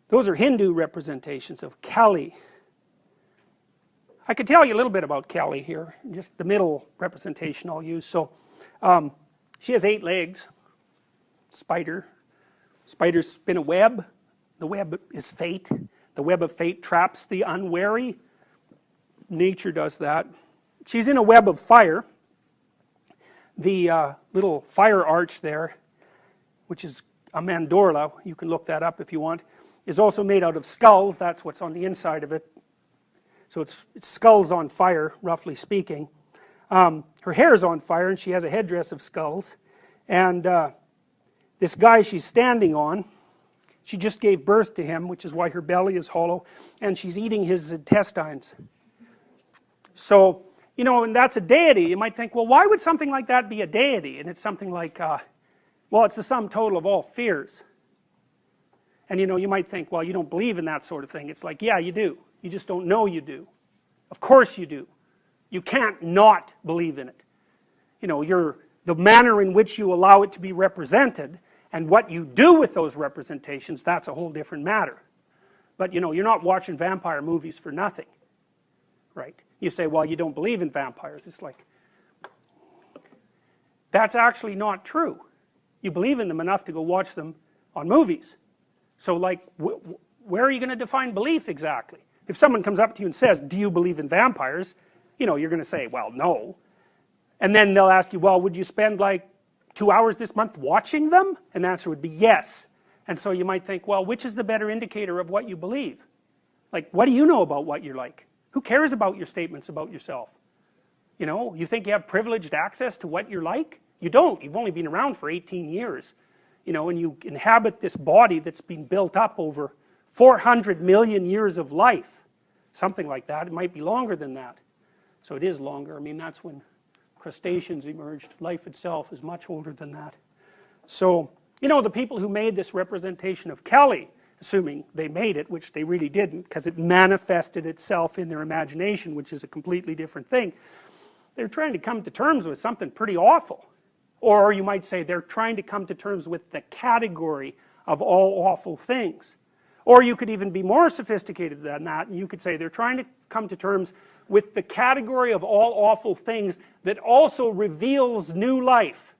Those are Hindu representations of Kali. I could tell you a little bit about Kali here, just the middle representation I'll use. So she has 8 legs, spider. Spiders spin a web. The web is fate. The web of fate traps the unwary. Nature does that. She's in a web of fire. The little fire arch there, which is a mandorla, you can look that up if you want, is also made out of skulls. That's what's on the inside of it. So it's skulls on fire, roughly speaking. Her hair is on fire and she has a headdress of skulls. And this guy she's standing on, she just gave birth to him, which is why her belly is hollow, and she's eating his intestines. So, you know, and that's a deity. You might think, well, why would something like that be a deity? And it's something like, well, it's the sum total of all fears. And you know, you might think, well, you don't believe in that sort of thing. It's like, yeah, you do. You just don't know you do. Of course you do. You can't not believe in it. You know, the manner in which you allow it to be represented and what you do with those representations, that's a whole different matter. But you know, you're not watching vampire movies for nothing, right? You say, well, you don't believe in vampires. It's like, that's actually not true. You believe in them enough to go watch them on movies. So like, where are you going to define belief exactly? If someone comes up to you and says, do you believe in vampires? You know, you're going to say, well, no. And then they'll ask you, well, would you spend like 2 hours this month watching them? And the answer would be yes. And so you might think, well, which is the better indicator of what you believe? Like, what do you know about what you're like? Who cares about your statements about yourself? You know, you think you have privileged access to what you're like? You don't. You've only been around for 18 years. You know, and you inhabit this body that's been built up over 400 million years of life. Something like that. It might be longer than that. So it is longer. I mean, that's when crustaceans emerged. Life itself is much older than that. So, you know, the people who made this representation of Kali, assuming they made it, which they really didn't, because it manifested itself in their imagination, which is a completely different thing, they're trying to come to terms with something pretty awful. Or you might say they're trying to come to terms with the category of all awful things. Or you could even be more sophisticated than that, and you could say they're trying to come to terms with the category of all awful things that also reveals new life.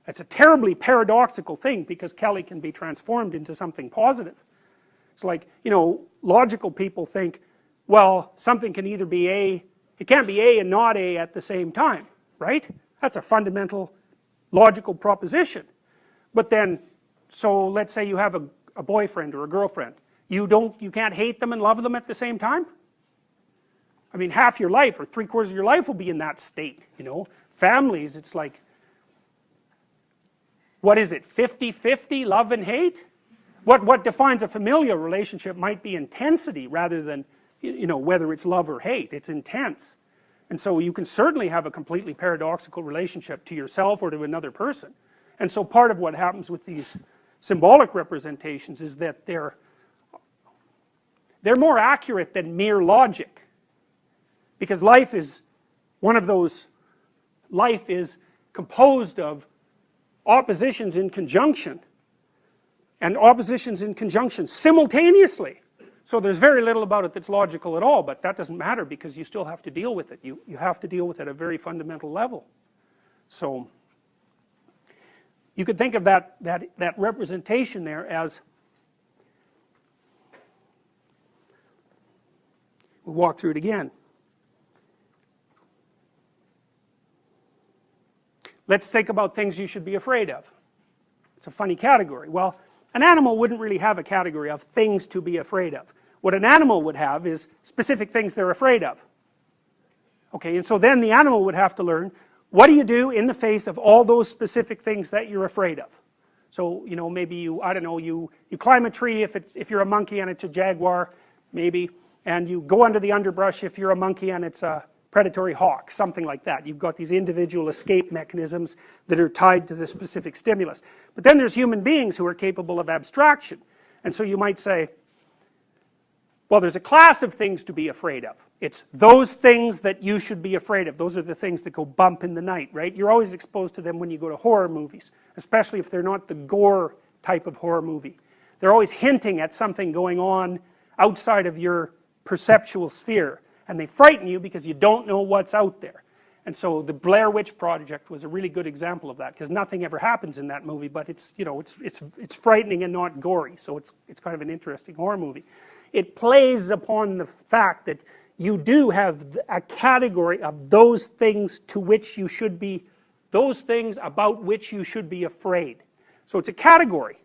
That's a terribly paradoxical thing, because Kali can be transformed into something positive. It's like, you know, logical people think, well, something can either be A, it can't be A and not A at the same time, right? That's a fundamental logical proposition. But then, so let's say you have a boyfriend or a girlfriend. You can't hate them and love them at the same time? I mean, half your life or 3/4 of your life will be in that state, you know. Families, it's like, what is it, 50-50 love and hate? What defines a familial relationship might be intensity rather than, you know, whether it's love or hate. It's intense. And so you can certainly have a completely paradoxical relationship to yourself or to another person. And so part of what happens with these symbolic representations is that they're more accurate than mere logic. Because life is one of those, life is composed of oppositions in conjunction, and oppositions in conjunction simultaneously. So there's very little about it that's logical at all, but that doesn't matter because you still have to deal with it. You have to deal with it at a very fundamental level. So you could think of that representation there as, we'll walk through it again. Let's think about things you should be afraid of. It's a funny category. Well, an animal wouldn't really have a category of things to be afraid of. What an animal would have is specific things they're afraid of. Okay, and so then the animal would have to learn, what do you do in the face of all those specific things that you're afraid of? So, you know, maybe you, I don't know, you climb a tree if you're a monkey and it's a jaguar, maybe, and you go under the underbrush if you're a monkey and it's a predatory hawk, something like that. You've got these individual escape mechanisms that are tied to the specific stimulus. But then there's human beings who are capable of abstraction. And so you might say, well, there's a class of things to be afraid of. It's those things that you should be afraid of. Those are the things that go bump in the night, right? You're always exposed to them when you go to horror movies, especially if they're not the gore type of horror movie. they're always hinting at something going on outside of your perceptual sphere, and they frighten you because you don't know what's out there. And so the Blair Witch Project was a really good example of that, because nothing ever happens in that movie, but it's, you know, it's frightening and not gory, so it's kind of an interesting horror movie. It plays upon the fact that you do have a category of those things to which you should be, those things about which you should be afraid. So it's a category,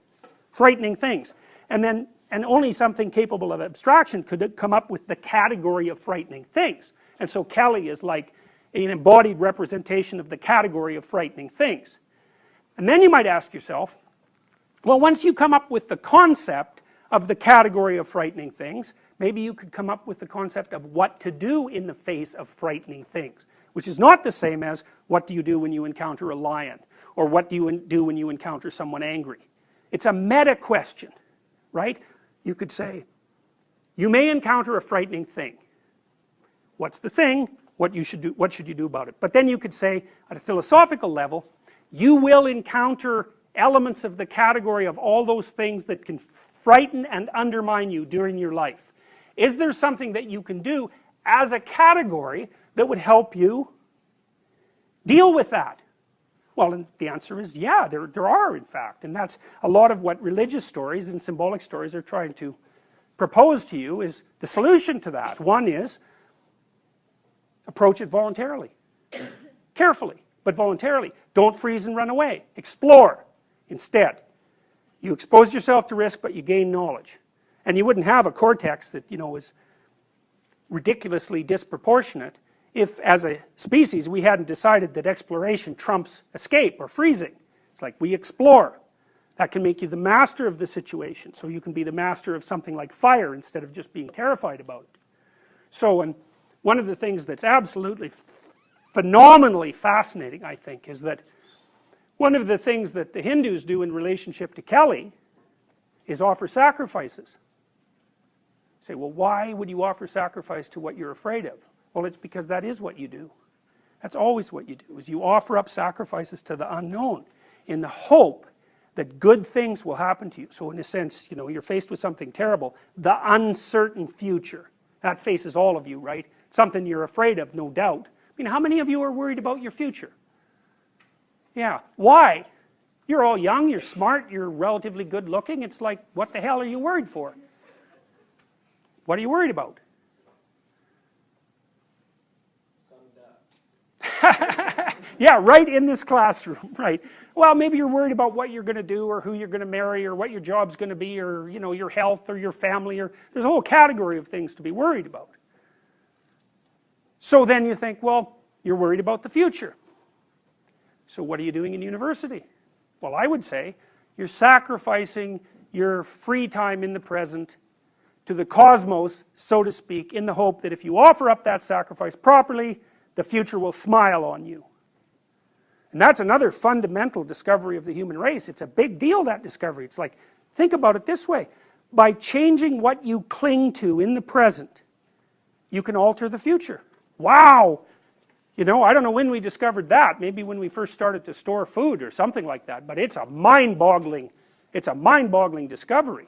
frightening things. And only something capable of abstraction could come up with the category of frightening things. And so Kelly is like an embodied representation of the category of frightening things. And then you might ask yourself, well, once you come up with the concept of the category of frightening things, maybe you could come up with the concept of what to do in the face of frightening things, which is not the same as what do you do when you encounter a lion, or what do you do when you encounter someone angry. It's a meta question, right? You could say, you may encounter a frightening thing. What's the thing? What should you do about it? But then you could say, at a philosophical level, you will encounter elements of the category of all those things that can frighten and undermine you during your life. Is there something that you can do as a category that would help you deal with that? Well, and the answer is yeah, there are in fact, and that's a lot of what religious stories and symbolic stories are trying to propose to you is the solution to that. One is, approach it voluntarily, carefully, but voluntarily. Don't freeze and run away. Explore instead. You expose yourself to risk, but you gain knowledge. And you wouldn't have a cortex that, you know, is ridiculously disproportionate if, as a species, we hadn't decided that exploration trumps escape or freezing. It's like we explore. That can make you the master of the situation, so you can be the master of something like fire instead of just being terrified about it. So, and one of the things that's absolutely phenomenally fascinating, I think, is that one of the things that the Hindus do in relationship to Kelly is offer sacrifices. You say, well, why would you offer sacrifice to what you're afraid of? Well, it's because that is what you do. That's always what you do, is you offer up sacrifices to the unknown in the hope that good things will happen to you. So in a sense, you know, you're faced with something terrible, the uncertain future. That faces all of you, right? Something you're afraid of, no doubt. I mean, how many of you are worried about your future? Yeah, why? You're all young, you're smart, you're relatively good looking. It's like, what the hell are you worried for? What are you worried about? Yeah, right in this classroom, right? Well, maybe you're worried about what you're going to do, or who you're going to marry, or what your job's going to be, or, you know, your health, or your family, or there's a whole category of things to be worried about. So then you think, well, you're worried about the future. So what are you doing in university? Well, I would say you're sacrificing your free time in the present to the cosmos, so to speak, in the hope that if you offer up that sacrifice properly, the future will smile on you. And that's another fundamental discovery of the human race. It's a big deal, that discovery. It's like, think about it this way. By changing what you cling to in the present, you can alter the future. Wow! You know, I don't know when we discovered that. Maybe when we first started to store food or something like that. But it's a mind-boggling discovery.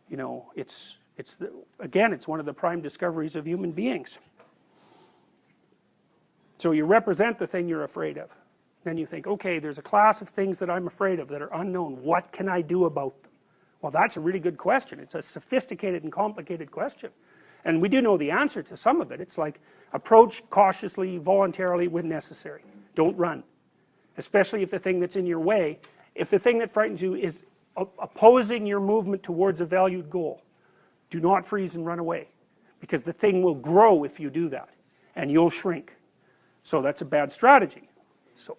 You know, again, it's one of the prime discoveries of human beings. So you represent the thing you're afraid of. Then you think, okay, there's a class of things that I'm afraid of that are unknown. What can I do about them? Well, that's a really good question. It's a sophisticated and complicated question. And we do know the answer to some of it. It's like, approach cautiously, voluntarily, when necessary. Don't run. Especially if the thing that's in your way, if the thing that frightens you is opposing your movement towards a valued goal, do not freeze and run away. Because the thing will grow if you do that. And you'll shrink. So that's a bad strategy. So